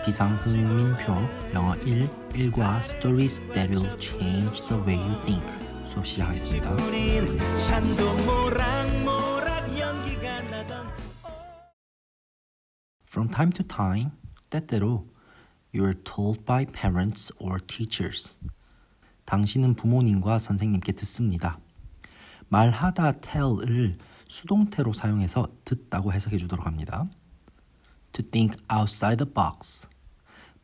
비상훈민표 영어 1과 Stories that will change the way you think 수업 시작하겠습니다. From time to time, 때때로 you're told by parents or teachers. 당신은 부모님과 선생님께 듣습니다. 말하다 tell을 수동태로 사용해서 듣다고 해석해 주도록 합니다. To think outside the box.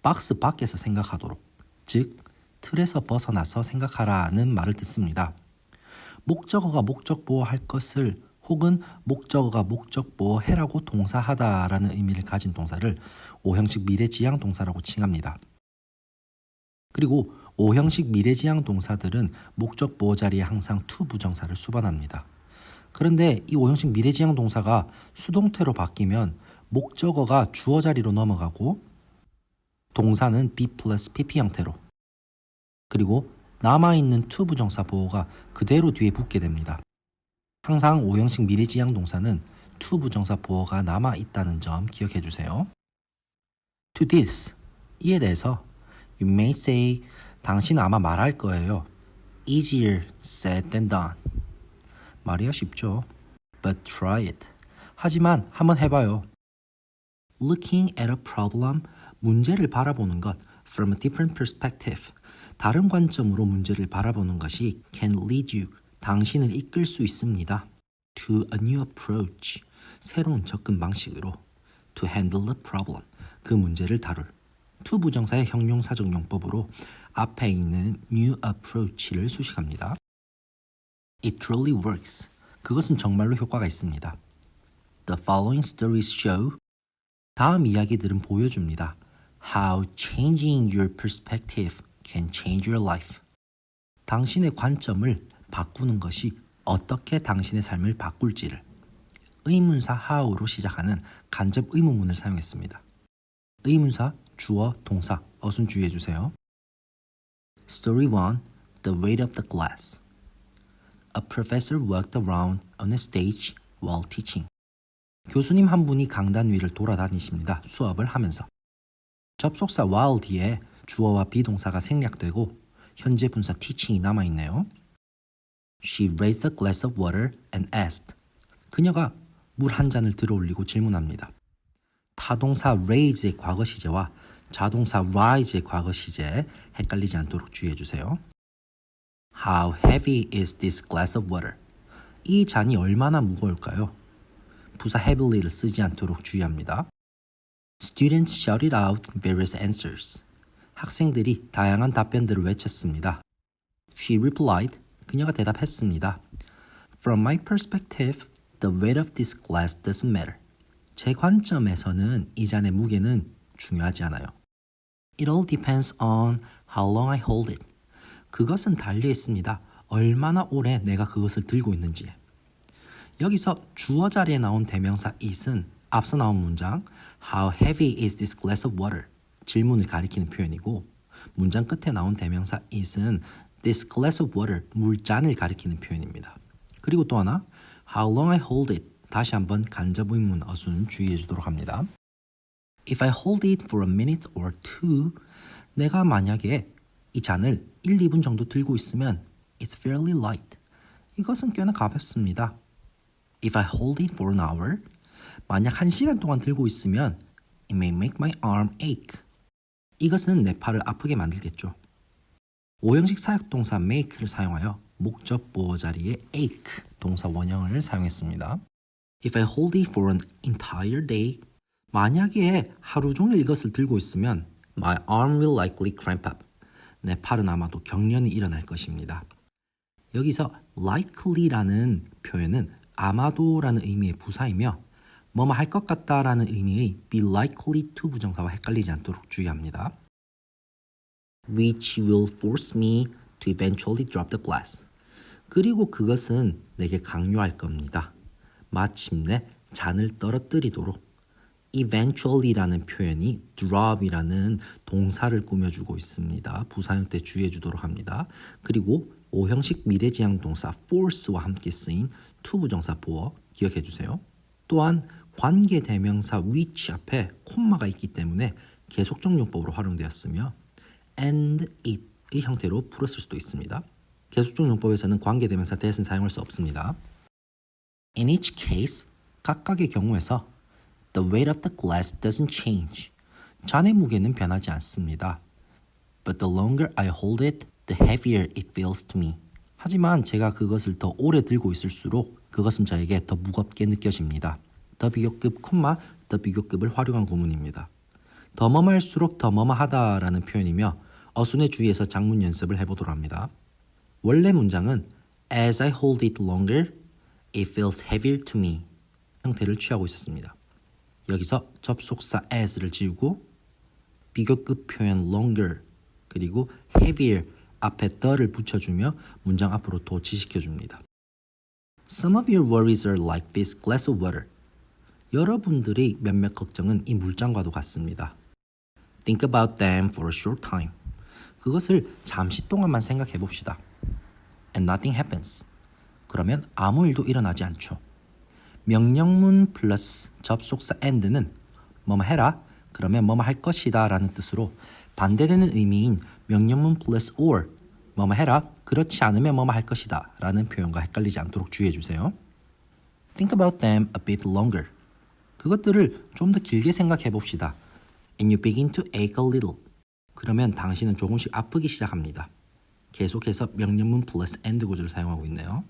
박스 밖에서 생각하도록. 즉, 틀에서 벗어나서 생각하라는 말을 듣습니다. 목적어가 목적보호 할 것을 혹은 목적어가 목적보호 해라고 동사하다라는 의미를 가진 동사를 O형식 미래지향 동사라고 칭합니다. 그리고 O형식 미래지향 동사들은 목적보호 자리에 항상 to 부정사를 수반합니다. 그런데 이 O형식 미래지향 동사가 수동태로 바뀌면 목적어가 주어 자리로 넘어가고 동사는 be plus pp 형태로 그리고 남아있는 to 부정사 보호가 그대로 뒤에 붙게 됩니다. 항상 O형식 미래지향 동사는 to 부정사 보호가 남아있다는 점 기억해 주세요. To this, 이에 대해서 you may say, 당신은 아마 말할 거예요. Easier said than done. 말이야 쉽죠. But try it. 하지만 한번 해봐요. Looking at a problem, 문제를 바라보는 것 from a different perspective. 다른 관점으로 문제를 바라보는 것이 can lead you, 당신을 이끌 수 있습니다. To a new approach, 새로운 접근 방식으로. To handle the problem, 그 문제를 다룰. to 부정사의 형용사적 용법으로 앞에 있는 new approach를 수식합니다. It truly works. 그것은 정말로 효과가 있습니다. The following stories show. 다음 이야기들은 보여줍니다. How changing your perspective can change your life. 당신의 관점을 바꾸는 것이 어떻게 당신의 삶을 바꿀지를 의문사 how로 시작하는 간접 의문문을 사용했습니다. 의문사, 주어, 동사, 어순 주의해 주세요. Story 1. The weight of the glass. A professor walked around on a stage while teaching. 교수님 한 분이 강단 위를 돌아다니십니다. 수업을 하면서. 접속사 while 뒤에 주어와 비동사가 생략되고 현재 분사 teaching이 남아있네요. She raised a glass of water and asked. 그녀가 물 한 잔을 들어올리고 질문합니다. 타동사 raise의 과거 시제와 자동사 rise의 과거 시제 헷갈리지 않도록 주의해 주세요. How heavy is this glass of water? 이 잔이 얼마나 무거울까요? 부사 heavy를 쓰지 않도록 주의합니다. Students shouted out various answers. 학생들이 다양한 답변들을 외쳤습니다. She replied. 그녀가 대답했습니다. From my perspective, the weight of this glass doesn't matter. 제 관점에서는 이 잔의 무게는 중요하지 않아요. It all depends on how long I hold it. 그것은 달려 있습니다. 얼마나 오래 내가 그것을 들고 있는지에. 여기서 주어 자리에 나온 대명사 it은 앞서 나온 문장 How heavy is this glass of water? 질문을 가리키는 표현이고 문장 끝에 나온 대명사 it은 This glass of water, 물잔을 가리키는 표현입니다. 그리고 또 하나 How long I hold it? 다시 한번 간접 의문 어순 주의해 주도록 합니다. If I hold it for a minute or two, 내가 만약에 이 잔을 1, 2분 정도 들고 있으면 It's fairly light. 이것은 꽤나 가볍습니다. If I hold it for an hour, 만약 1시간 동안 들고 있으면 It may make my arm ache. 이것은 내 팔을 아프게 만들겠죠. O형식 사역동사 make를 사용하여 목적 보호 자리에 ache 동사 원형을 사용했습니다. If I hold it for an entire day, 만약에 하루 종일 이것을 들고 있으면 My arm will likely cramp up. 내 팔은 아마도 경련이 일어날 것입니다. 여기서 likely라는 표현은 아마도라는 의미의 부사이며 뭐뭐 할 것 같다라는 의미의 be likely to 부정사와 헷갈리지 않도록 주의합니다. Which will force me to eventually drop the glass. 그리고 그것은 내게 강요할 겁니다. 마침내 잔을 떨어뜨리도록 eventually라는 표현이 drop이라는 동사를 꾸며주고 있습니다. 부사 형태 주의해 주도록 합니다. 그리고 O형식 미래지향 동사 force와 함께 쓰인 to 부정사 보어 기억해 주세요. 또한 관계 대명사 which 앞에 콤마가 있기 때문에 계속적 용법으로 활용되었으며 and it의 형태로 풀었을 수도 있습니다. 계속적 용법에서는 관계 대명사 that은 사용할 수 없습니다. In each case, 각각의 경우에서 the weight of the glass doesn't change. 잔의 무게는 변하지 않습니다. But the longer I hold it, the heavier it feels to me. 하지만 제가 그것을 더 오래 들고 있을수록 그것은 저에게 더 무겁게 느껴집니다. 더 비교급, 더 비교급을 활용한 구문입니다. 더 뭐뭐할수록 더 뭐뭐하다라는 표현이며 어순의 주의에서 작문 연습을 해보도록 합니다. 원래 문장은 As I hold it longer, it feels heavier to me 형태를 취하고 있었습니다. 여기서 접속사 as를 지우고 비교급 표현 longer 그리고 heavier 앞에 the를 붙여주며 문장 앞으로 도치시켜줍니다. Some of your worries are like this glass of water. 여러분들의 몇몇 걱정은 이 물장과도 같습니다. Think about them for a short time. 그것을 잠시 동안만 생각해 봅시다. And nothing happens. 그러면 아무 일도 일어나지 않죠. 명령문 플러스 접속사 and는 뭐뭐 해라 그러면 뭐뭐 할 것이다 라는 뜻으로 반대되는 의미인 명령문 플러스 or 뭐뭐 해라 그렇지 않으면 뭐뭐 할 것이다 라는 표현과 헷갈리지 않도록 주의해 주세요. Think about them a bit longer. 그것들을 좀 더 길게 생각해 봅시다. And you begin to ache a little. 그러면 당신은 조금씩 아프기 시작합니다. 계속해서 명령문 플러스 and 구조를 사용하고 있네요.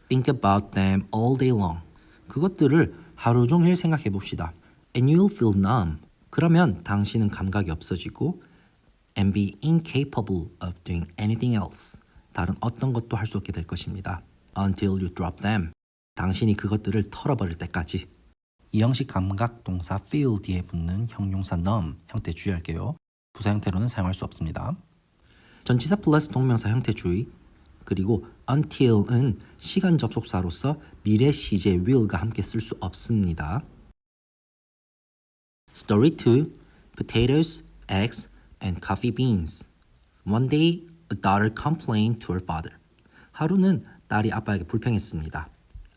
Think about them all day long. 그것들을 하루 종일 생각해 봅시다. And you'll feel numb. 그러면 당신은 감각이 없어지고 and be incapable of doing anything else. 다른 어떤 것도 할 수 없게 될 것입니다. Until you drop them. 당신이 그것들을 털어버릴 때까지. 이 형식 감각 동사 feel 뒤에 붙는 형용사 numb 형태 주의할게요. 부사 형태로는 사용할 수 없습니다. 전치사 플러스 동명사 형태 주의. 그리고 until은 시간 접속사로서 미래 시제 will과 함께 쓸 수 없습니다. Story 2. Potatoes, eggs, and coffee beans. One day, a daughter complained to her father. 하루는 딸이 아빠에게 불평했습니다.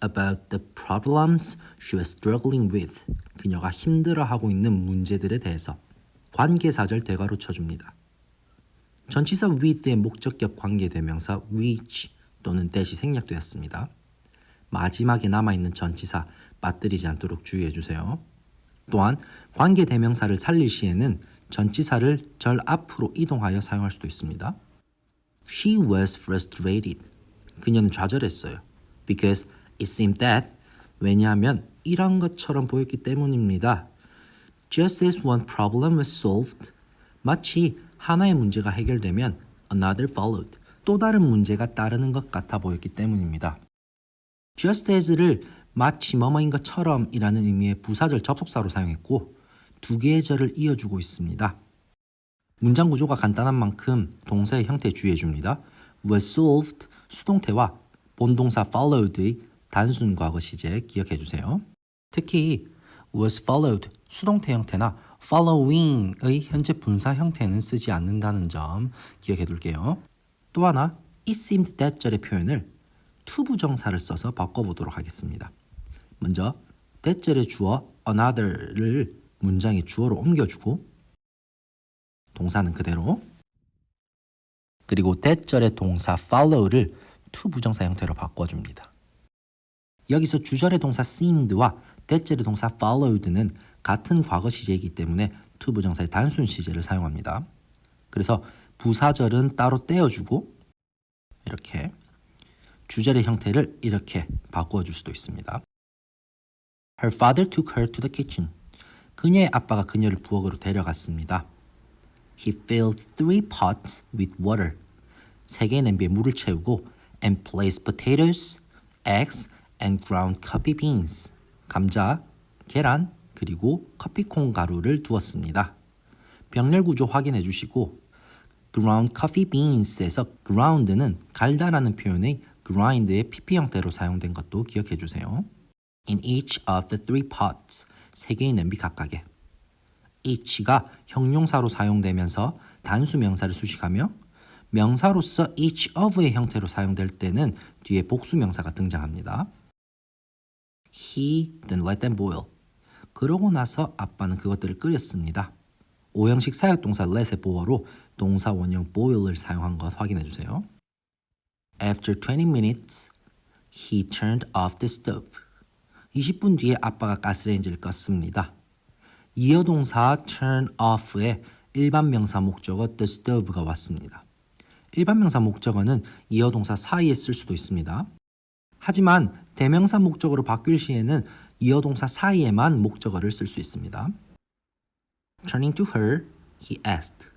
About the problems she was struggling with. 그녀가 힘들어하고 있는 문제들에 대해서. 관계사절 대괄호 쳐줍니다. 전치사 with의 목적격 관계대명사 which 또는 that이 생략되었습니다. 마지막에 남아있는 전치사 빠뜨리지 않도록 주의해 주세요. 또한 관계대명사를 살릴 시에는 전치사를 절 앞으로 이동하여 사용할 수도 있습니다. She was frustrated. 그녀는 좌절했어요. Because it seemed that 왜냐하면 이런 것처럼 보였기 때문입니다. Just as one problem was solved 마치 하나의 문제가 해결되면 another followed. 또 다른 문제가 따르는 것 같아 보였기 때문입니다. Just as를 마치 뭐뭐인 것처럼 이라는 의미의 부사절 접속사로 사용했고 두 개의 절을 이어주고 있습니다. 문장 구조가 간단한 만큼 동사의 형태에 주의해 줍니다. was solved 수동태와 본동사 followed의 단순 과거 시제 기억해 주세요. 특히 was followed 수동태 형태나 following의 현재 분사 형태는 쓰지 않는다는 점 기억해 둘게요. 또 하나 it seemed that 절의 표현을 to 부정사를 써서 바꿔보도록 하겠습니다. 먼저 that 절의 주어 another를 문장의 주어로 옮겨주고 동사는 그대로 그리고 that 절의 동사 follow를 to 부정사 형태로 바꿔줍니다. 여기서 주절의 동사 seemed와 that 절의 동사 followed는 같은 과거 시제이기 때문에 to 부정사의 단순 시제를 사용합니다. 그래서 부사절은 따로 떼어주고 이렇게 주절의 형태를 이렇게 바꿔줄 수도 있습니다. Her father took her to the kitchen. 그녀의 아빠가 그녀를 부엌으로 데려갔습니다. He filled 3 pots with water. 3개의 냄비에 물을 채우고 and placed potatoes, eggs, and ground coffee beans. 감자, 계란, 그리고 커피콩 가루를 두었습니다. 병렬 구조 확인해 주시고 ground coffee beans에서 ground는 갈다라는 표현의 grind의 pp 형태로 사용된 것도 기억해 주세요. In each of the 3 pots, 3개의 냄비 각각에 each가 형용사로 사용되면서 단수 명사를 수식하며 명사로서 each of의 형태로 사용될 때는 뒤에 복수 명사가 등장합니다. He then let them boil. 그러고 나서 아빠는 그것들을 끓였습니다. 오형식 사역동사 let의 보어로 동사 원형 boil을 사용한 것 확인해 주세요. After 20 minutes, he turned off the stove. 20분 뒤에 아빠가 가스레인지를 껐습니다. 이어동사 turn off에 일반 명사 목적어 the stove가 왔습니다. 일반 명사 목적어는 이어동사 사이에 쓸 수도 있습니다. 하지만 대명사 목적어로 바뀔 시에는 이어동사 사이에만 목적어를 쓸 수 있습니다. Turning to her, he asked.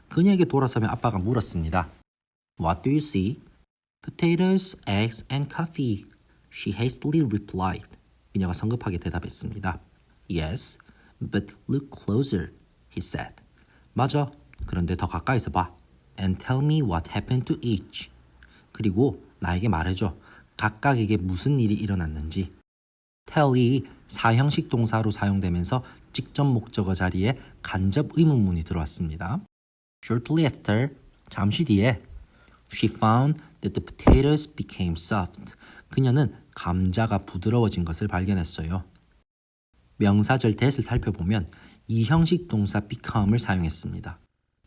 그녀에게 돌아서며 아빠가 물었습니다. What do you see? Potatoes, eggs, and coffee. She hastily replied. 그녀가 성급하게 대답했습니다. Yes, but look closer, he said. 맞아, 그런데 더 가까이서 봐. And tell me what happened to each. 그리고 나에게 말해줘. 각각에게 무슨 일이 일어났는지. tell이 사형식 동사로 사용되면서 직접 목적어 자리에 간접 의문문이 들어왔습니다. Shortly after, 잠시 뒤에 she found that the potatoes became soft. 그녀는 감자가 부드러워진 것을 발견했어요. 명사절 that을 살펴보면 이 형식 동사 become을 사용했습니다.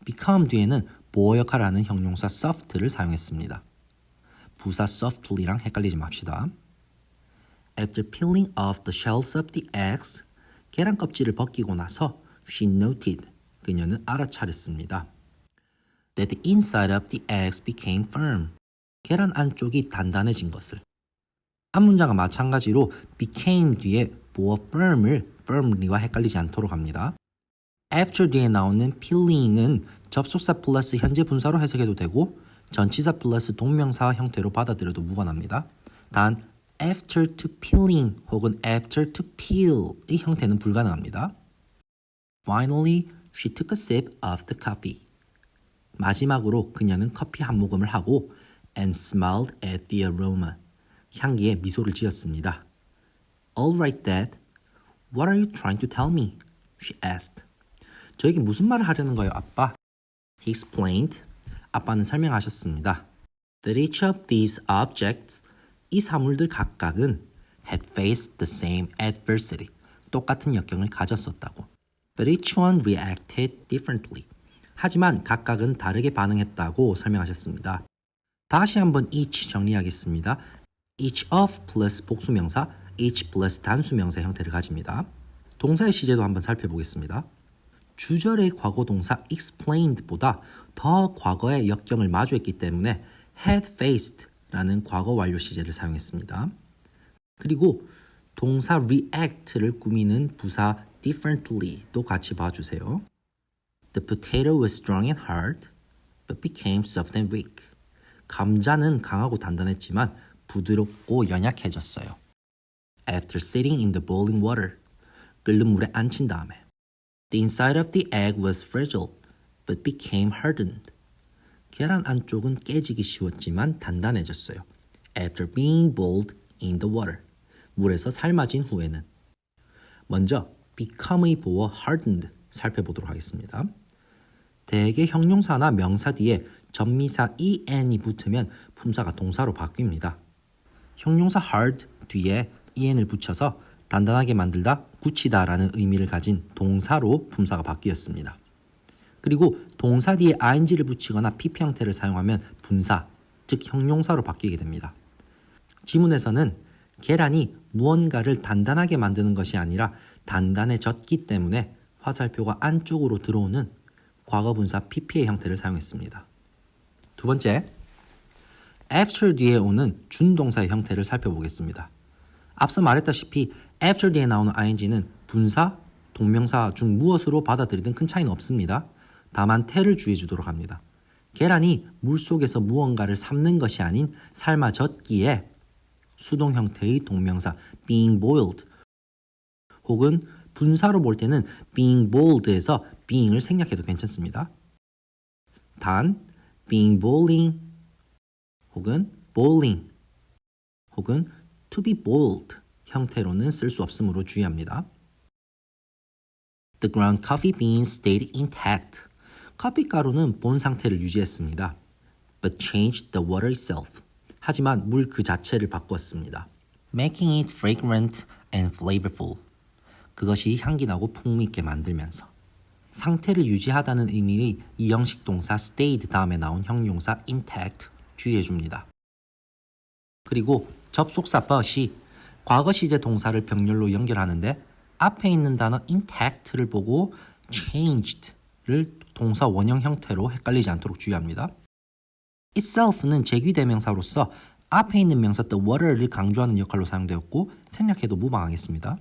become 뒤에는 보어 역할을 하는 형용사 soft를 사용했습니다. 부사 softly랑 헷갈리지 맙시다. After peeling off the shells of the eggs, 계란 껍질을 벗기고 나서 she noted, 그녀는 알아차렸습니다. That the inside of the eggs became firm. 계란 안쪽이 단단해진 것을. 앞문장과 마찬가지로 became 뒤에 보어 firm을 firmly와 헷갈리지 않도록 합니다. after 뒤에 나오는 peeling은 접속사 플러스 현재 분사로 해석해도 되고 전치사 플러스 동명사 형태로 받아들여도 무관합니다. 단 after to peeling 혹은 after to peel의 형태는 불가능합니다. Finally, she took a sip of the coffee. 마지막으로 그녀는 커피 한 모금을 하고 and smiled at the aroma. 향기에 미소를 지었습니다. All right, Dad. What are you trying to tell me? She asked. 저에게 무슨 말을 하려는 거예요, 아빠? He explained. 아빠는 설명하셨습니다. That each of these objects, 이 사물들 각각은 had faced the same adversity. 똑같은 역경을 가졌었다고. But each one reacted differently. 하지만 각각은 다르게 반응했다고 설명하셨습니다. 다시 한번 each 정리하겠습니다. each of 플러스 복수명사, each 플러스 단수명사 형태를 가집니다. 동사의 시제도 한번 살펴보겠습니다. 주절의 과거 동사 explained보다 더 과거의 역경을 마주했기 때문에 had faced라는 과거 완료 시제를 사용했습니다. 그리고 동사 react를 꾸미는 부사 differently도 같이 봐주세요. The potato was strong and hard, but became soft and weak. 감자는 강하고 단단했지만 부드럽고 연약해졌어요. After sitting in the boiling water, 끓는 물에 앉힌 다음에 The inside of the egg was fragile, but became hardened. 계란 안쪽은 깨지기 쉬웠지만 단단해졌어요. After being boiled in the water, 물에서 삶아진 후에는. 먼저 become의 보어 hardened 살펴보도록 하겠습니다. 대개 형용사나 명사 뒤에 전미사 en이 붙으면 품사가 동사로 바뀝니다. 형용사 hard 뒤에 en을 붙여서 단단하게 만들다, 굳히다 라는 의미를 가진 동사로 품사가 바뀌었습니다. 그리고 동사 뒤에 ing를 붙이거나 pp 형태를 사용하면 분사, 즉 형용사로 바뀌게 됩니다. 지문에서는 계란이 무언가를 단단하게 만드는 것이 아니라 단단해졌기 때문에 화살표가 안쪽으로 들어오는 과거분사 pp의 형태를 사용했습니다. 두 번째, after 뒤에 오는 준동사의 형태를 살펴보겠습니다. 앞서 말했다시피 after 뒤에 나오는 ing는 분사, 동명사 중 무엇으로 받아들이든 큰 차이는 없습니다. 다만 태를 주의해 주도록 합니다. 계란이 물속에서 무언가를 삶는 것이 아닌 삶아졌기에 수동 형태의 동명사 being boiled 혹은 분사로 볼 때는 being boiled에서 being을 생략해도 괜찮습니다. 단 being boiling 혹은 boiling 혹은 to be boiled 형태로는 쓸 수 없으므로 주의합니다. The ground coffee beans stayed intact. 커피 가루는 본 상태를 유지했습니다. But changed the water itself. 하지만 물 그 자체를 바꿨습니다. Making it fragrant and flavorful. 그것이 향기나고 풍미있게 만들면서. 상태를 유지하다는 의미의 이형식 동사 stayed 다음에 나온 형용사 intact 주의해줍니다. 그리고 접속사 but이 과거 시제 동사를 병렬로 연결하는데 앞에 있는 단어 intact를 보고 changed를 동사 원형 형태로 헷갈리지 않도록 주의합니다. itself는 제귀대명사로서 앞에 있는 명사 the water를 강조하는 역할로 사용되었고 생략해도 무방하겠습니다.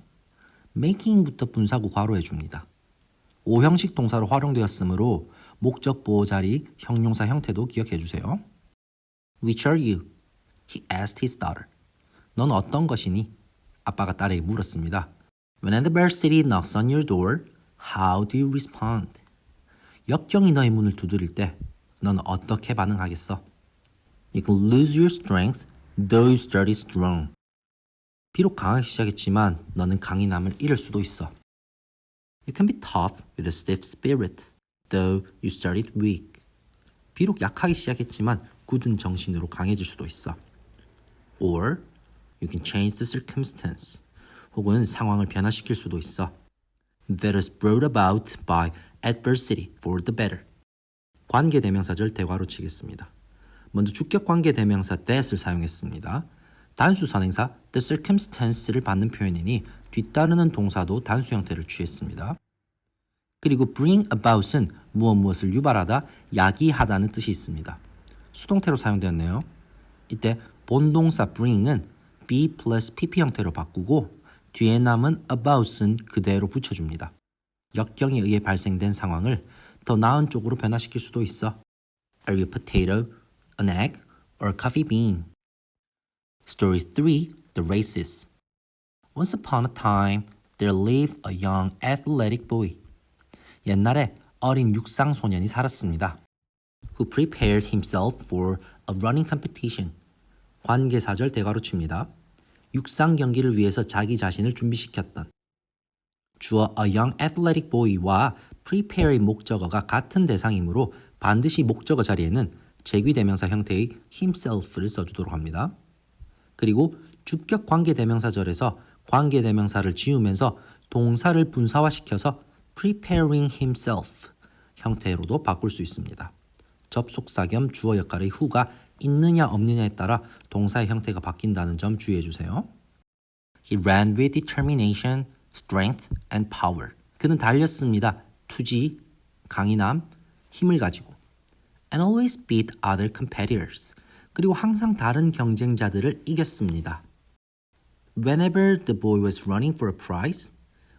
making부터 분사구 괄호해줍니다. 오형식 동사로 활용되었으므로 목적 보호 자리 형용사 형태도 기억해주세요. Which are you? He asked his daughter. 넌 어떤 것이니? 아빠가 딸에게 물었습니다. When adversity knocks on your door, how do you respond? 역경이 너의 문을 두드릴 때 넌 어떻게 반응하겠어? You can lose your strength, though you started strong. 비록 강하게 시작했지만 너는 강인함을 잃을 수도 있어. You can be tough with a stiff spirit, though you started weak. 비록 약하게 시작했지만 굳은 정신으로 강해질 수도 있어. Or you can change the circumstance. 혹은 상황을 변화시킬 수도 있어. That is brought about by adversity for the better. 관계대명사절 대괄호 치겠습니다. 먼저 주격 관계대명사 that을 사용했습니다. 단수 선행사 the circumstance를 받는 표현이니 뒤따르는 동사도 단수 형태를 취했습니다. 그리고 bring about은 무엇을 유발하다, 야기하다는 뜻이 있습니다. 수동태로 사용되었네요. 이때 본동사 bring은 be plus pp 형태로 바꾸고 뒤에 남은 about은 그대로 붙여줍니다. 역경에 의해 발생된 상황을 더 나은 쪽으로 변화시킬 수도 있어. Are you a potato, an egg, or a coffee bean? Story 3. The Races. Once upon a time, there lived a young athletic boy. 옛날에 어린 육상 소년이 살았습니다. Who prepared himself for a running competition. 관계사절 대괄호 칩니다. 육상 경기를 위해서 자기 자신을 준비시켰던. 주어 a young athletic boy와 prepare의 목적어가 같은 대상이므로 반드시 목적어 자리에는 제귀대명사 형태의 himself를 써주도록 합니다. 그리고 주격 관계대명사절에서 관계대명사를 지우면서 동사를 분사화시켜서 preparing himself 형태로도 바꿀 수 있습니다. 접속사 겸 주어 역할의 who가 있느냐 없느냐에 따라 동사의 형태가 바뀐다는 점 주의해주세요. He ran with determination, strength, and power. 그는 달렸습니다. 투지, 강인함, 힘을 가지고. And always beat other competitors. 그리고 항상 다른 경쟁자들을 이겼습니다. Whenever the boy was running for a prize,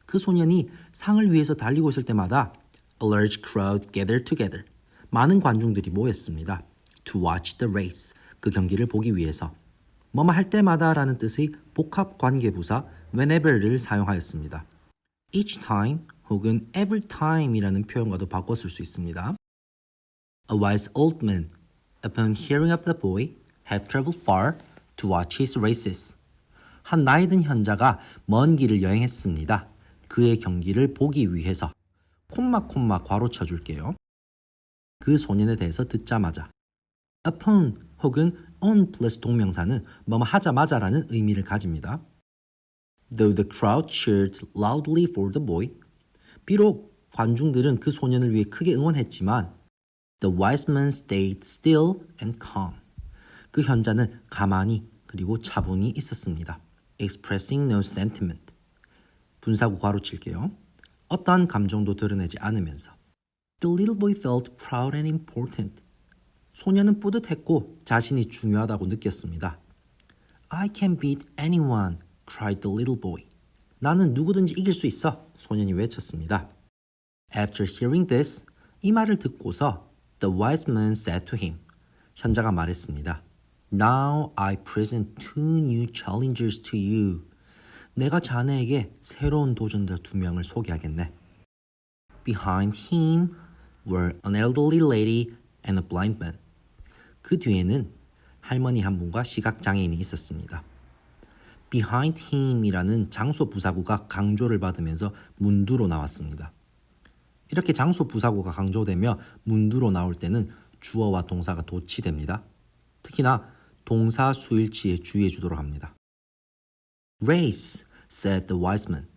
그 소년이 상을 위해서 달리고 있을 때마다 a large crowd gathered together. 많은 관중들이 모였습니다. To watch the race. 그 경기를 보기 위해서. 뭐뭐 할 때마다 라는 뜻의 복합 관계부사 whenever를 사용하였습니다. each time 혹은 every time 이라는 표현과도 바꿔 쓸 수 있습니다. A wise old man, upon hearing of the boy, had traveled far to watch his races. 한 나이든 현자가 먼 길을 여행했습니다. 그의 경기를 보기 위해서. 콤마 괄호 쳐줄게요. 그 소년에 대해서 듣자마자. upon 혹은 on 플러스 동명사는 뭐뭐 하자마자라는 의미를 가집니다. Though the crowd cheered loudly for the boy, 비록 관중들은 그 소년을 위해 크게 응원했지만 The wise man stayed still and calm. 그 현자는 가만히 그리고 차분히 있었습니다. Expressing no sentiment. 분사구 괄호 칠게요. 어떠한 감정도 드러내지 않으면서. The little boy felt proud and important. 소년은 뿌듯했고 자신이 중요하다고 느꼈습니다. I can beat anyone, cried the little boy. 나는 누구든지 이길 수 있어, 소년이 외쳤습니다. After hearing this, 이 말을 듣고서 The wise man said to him. 현자가 말했습니다. Now I present two new challengers to you. 내가 자네에게 새로운 도전자 2명을 소개하겠네. Behind him were an elderly lady and a blind man. 그 뒤에는 할머니 한 분과 시각장애인이 있었습니다. Behind him이라는 장소 부사구가 강조를 받으면서 문두로 나왔습니다. 이렇게 장소 부사구가 강조되며 문두로 나올 때는 주어와 동사가 도치됩니다. 특히나 동사 수일치에 주의해 주도록 합니다. Race, said the wise man.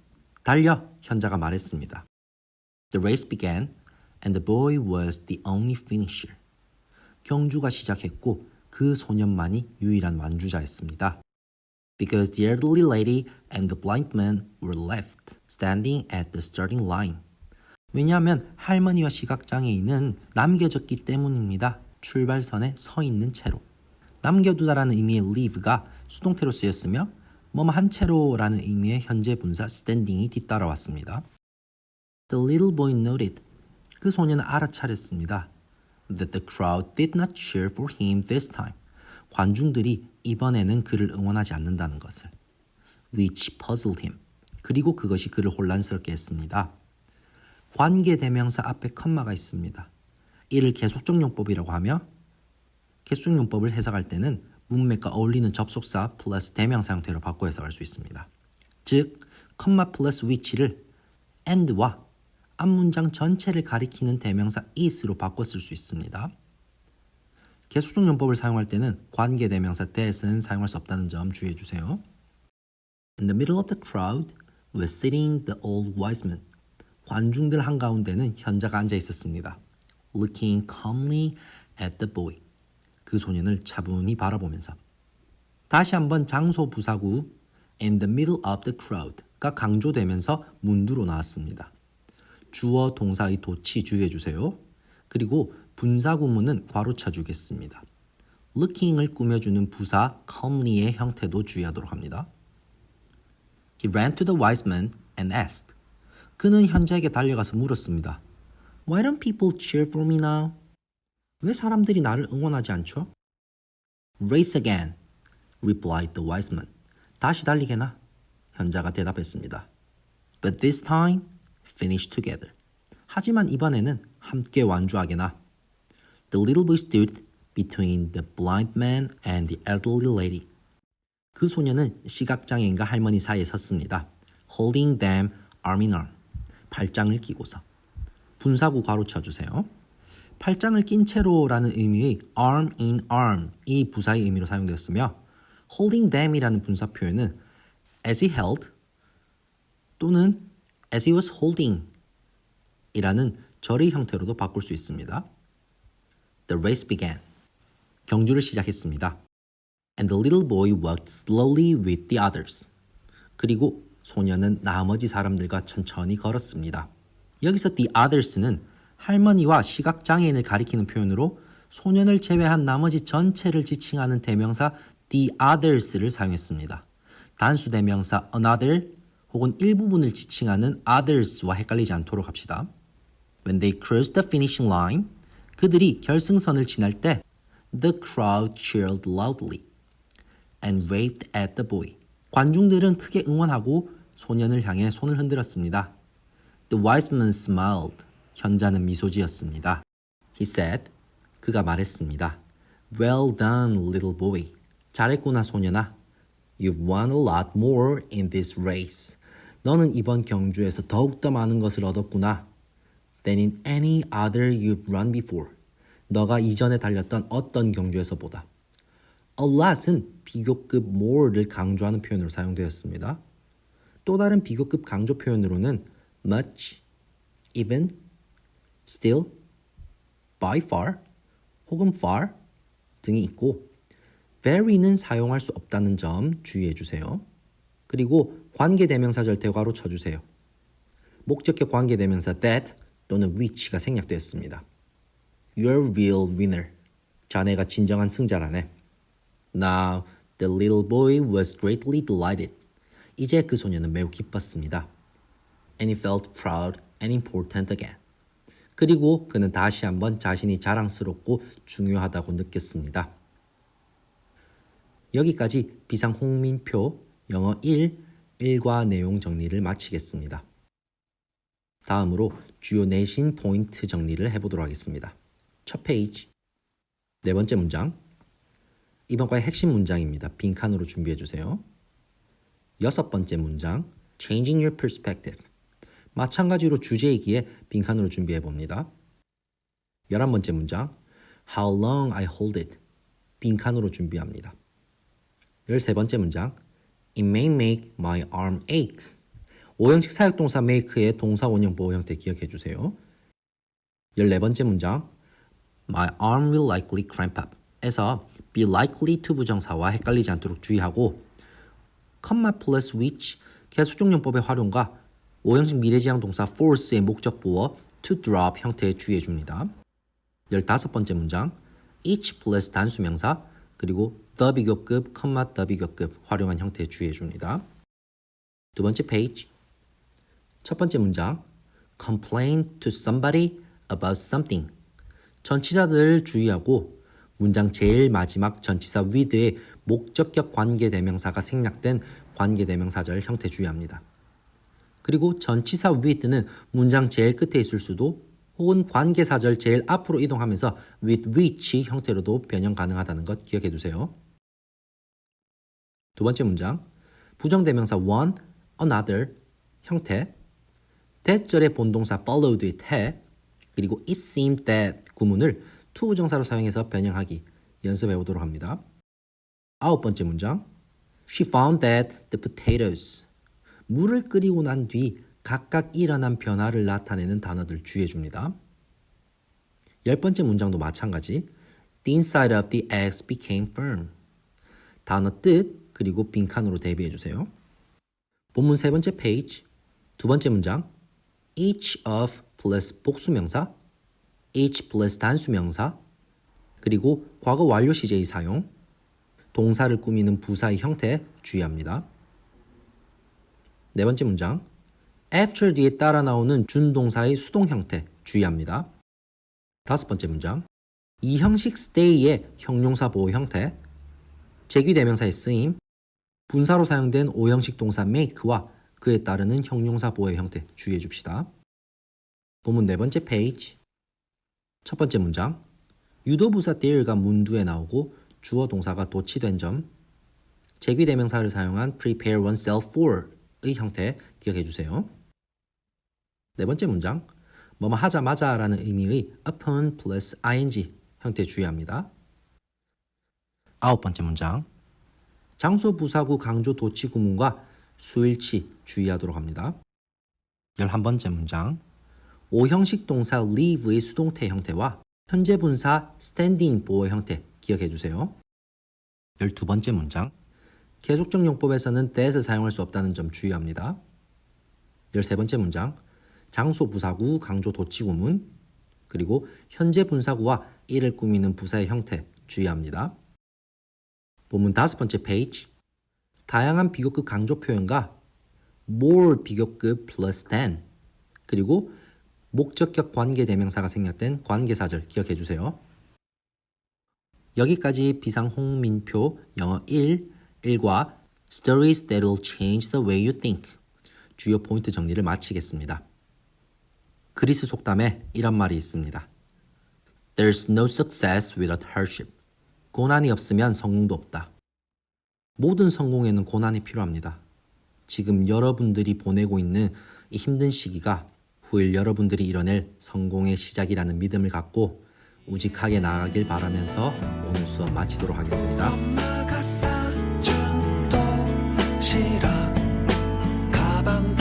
달려! 현자가 말했습니다. The race began and the boy was the only finisher. 경주가 시작했고 그 소년만이 유일한 완주자였습니다. Because the elderly lady and the blind man were left standing at the starting line. 왜냐하면 할머니와 시각장애인은 남겨졌기 때문입니다. 출발선에 서 있는 채로. 남겨두다라는 의미의 leave가 수동태로 쓰였으며 뭐뭐 한 채로라는 의미의 현재 분사 standing이 뒤따라왔습니다. The little boy noted. 그 소년은 알아차렸습니다. That the crowd did not cheer for him this time. 관중들이 이번에는 그를 응원하지 않는다는 것을. Which puzzled him. 그리고 그것이 그를 혼란스럽게 했습니다. 관계대명사 앞에 컴마가 있습니다. 이를 계속적 용법이라고 하며 계속적용법을 해석할 때는 문맥과 어울리는 접속사 플러스 대명사 형태로 바꿔 해석할 수 있습니다. 즉, 컴마 플러스 which를 and와 앞문장 전체를 가리키는 대명사 is로 바꿔 쓸 수 있습니다. 계속적 용법을 사용할 때는 관계대명사 that은 사용할 수 없다는 점 주의해 주세요. In the middle of the crowd was sitting the old wise man. 관중들 한가운데는 현자가 앉아 있었습니다. Looking calmly at the boy. 그 소년을 차분히 바라보면서. 다시 한번 장소 부사구 in the middle of the crowd가 강조되면서 문두로 나왔습니다. 주어 동사의 도치 주의해 주세요. 그리고 분사 구문은 괄호차 주겠습니다. looking을 꾸며주는 부사 calmly의 형태도 주의하도록 합니다. He ran to the wise man and asked. 그는 현자에게 달려가서 물었습니다. Why don't people cheer for me now? 왜 사람들이 나를 응원하지 않죠? Race again, replied the wise man. 다시 달리게나? 현자가 대답했습니다. But this time, finish together. 하지만 이번에는 함께 완주하게나. The little boy stood between the blind man and the elderly lady. 그 소년은 시각장애인과 할머니 사이에 섰습니다. Holding them arm in arm. 발장을 끼고서. 분사구 괄호 쳐주세요. 팔짱을 낀 채로라는 의미의 arm in arm 이 부사의 의미로 사용되었으며 holding them이라는 분사 표현은 as he held 또는 as he was holding 이라는 절의 형태로도 바꿀 수 있습니다. The race began. 경주를 시작했습니다. And the little boy walked slowly with the others. 그리고 소년은 나머지 사람들과 천천히 걸었습니다. 여기서 the others는 할머니와 시각장애인을 가리키는 표현으로 소년을 제외한 나머지 전체를 지칭하는 대명사 the others를 사용했습니다. 단수 대명사 another 혹은 일부분을 지칭하는 others와 헷갈리지 않도록 합시다. When they crossed the finishing line, 그들이 결승선을 지날 때 the crowd cheered loudly and waved at the boy. 관중들은 크게 응원하고 소년을 향해 손을 흔들었습니다. The wise man smiled. 현자는 미소 지었습니다. He said, 그가 말했습니다. Well done, little boy. 잘했구나, 소년아. You've won a lot more in this race. 너는 이번 경주에서 더욱더 많은 것을 얻었구나. Than in any other you've run before. 너가 이전에 달렸던 어떤 경주에서보다. A lot은 비교급 more를 강조하는 표현으로 사용되었습니다. 또 다른 비교급 강조 표현으로는 much, even, still, by far, 혹은 far 등이 있고 very는 사용할 수 없다는 점 주의해 주세요. 그리고 관계대명사 절대괄호 쳐주세요. 목적격 관계대명사 that 또는 which가 생략되었습니다. You're a real winner. 자네가 진정한 승자라네. Now, the little boy was greatly delighted. 이제 그 소년은 매우 기뻤습니다. And he felt proud and important again. 그리고 그는 다시 한번 자신이 자랑스럽고 중요하다고 느꼈습니다. 여기까지 비상홍민표 영어 1과 내용 정리를 마치겠습니다. 다음으로 주요 내신 포인트 정리를 해보도록 하겠습니다. 첫 페이지, 네 번째 문장, 이번 과의 핵심 문장입니다. 빈칸으로 준비해주세요. 여섯 번째 문장, Changing your perspective. 마찬가지로 주제이기에 빈칸으로 준비해봅니다. 11번째 문장, How long I hold it. 빈칸으로 준비합니다. 13번째 문장, It may make my arm ache. 5형식 사역동사 make의 동사 원형 보호 형태 기억해 주세요. 14번째 문장 My arm will likely cramp up 에서 be likely to 부정사와 헷갈리지 않도록 주의하고 comma plus which 계수종용법의 활용과 5형식 미래지향 동사 force의 목적 보어 to drop 형태에 주의해 줍니다. 15번째 문장 each plus 단수명사 그리고 the 비교급, the 비교급 활용한 형태에 주의해 줍니다. 두 번째 페이지 첫 번째 문장 complain to somebody about something 전치사들 주의하고 문장 제일 마지막 전치사 with의 목적격 관계대명사가 생략된 관계대명사절 형태 주의합니다. 그리고 전치사 with는 문장 제일 끝에 있을 수도 혹은 관계사절 제일 앞으로 이동하면서 with which 형태로도 변형 가능하다는 것 기억해 두세요. 두 번째 문장 부정대명사 one, another 형태 that절의 본동사 followed it 해 그리고 it seemed that 구문을 to 부정사로 사용해서 변형하기 연습해 보도록 합니다. 9번째 문장 She found that the potatoes 물을 끓이고 난 뒤 각각 일어난 변화를 나타내는 단어들 주의해 줍니다. 10번째 문장도 마찬가지 The inside of the eggs became firm 단어 뜻 그리고 빈칸으로 대비해 주세요. 본문 세 번째 페이지 두 번째 문장 each of 플러스 복수명사 each 플러스 단수명사 그리고 과거 완료 시제의 사용 동사를 꾸미는 부사의 형태 주의합니다. 네 번째 문장 after 뒤에 따라 나오는 준동사의 수동 형태 주의합니다. 다섯 번째 문장 이 형식 stay의 형용사 보호 형태 제귀대명사의 쓰임 분사로 사용된 5형식 동사 make와 그에 따르는 형용사 보호의 형태 주의해 줍시다. 본문 네 번째 페이지 첫 번째 문장 유도부사 there가 문두에 나오고 주어 동사가 도치된 점 제귀대명사를 사용한 prepare oneself for의 형태 기억해 주세요. 네 번째 문장 뭐뭐 하자마자 라는 의미의 upon plus ing 형태 주의합니다. 아홉 번째 문장 장소 부사구 강조 도치 구문과 수일치 주의하도록 합니다. 11번째 문장 5형식 동사 leave의 수동태 형태와 현재 분사 standing 보호 형태 기억해 주세요. 12번째 문장 계속적 용법에서는 that을 사용할 수 없다는 점 주의합니다. 13번째 문장 장소 부사구 강조 도치 구문 그리고 현재 분사구와 이를 꾸미는 부사의 형태 주의합니다. 본문 5번째 페이지 다양한 비교급 강조 표현과 more 비교급 plus than 그리고 목적격 관계대명사가 생략된 관계사절 기억해 주세요. 여기까지 비상 홍민표 영어 1과 Stories that will change the way you think 주요 포인트 정리를 마치겠습니다. 그리스 속담에 이런 말이 있습니다. There's no success without hardship. 고난이 없으면 성공도 없다. 모든 성공에는 고난이 필요합니다. 지금 여러분들이 보내고 있는 이 힘든 시기가 후일 여러분들이 이뤄낼 성공의 시작이라는 믿음을 갖고 우직하게 나아가길 바라면서 오늘 수업 마치도록 하겠습니다. 엄마가 싸준 도시락 가방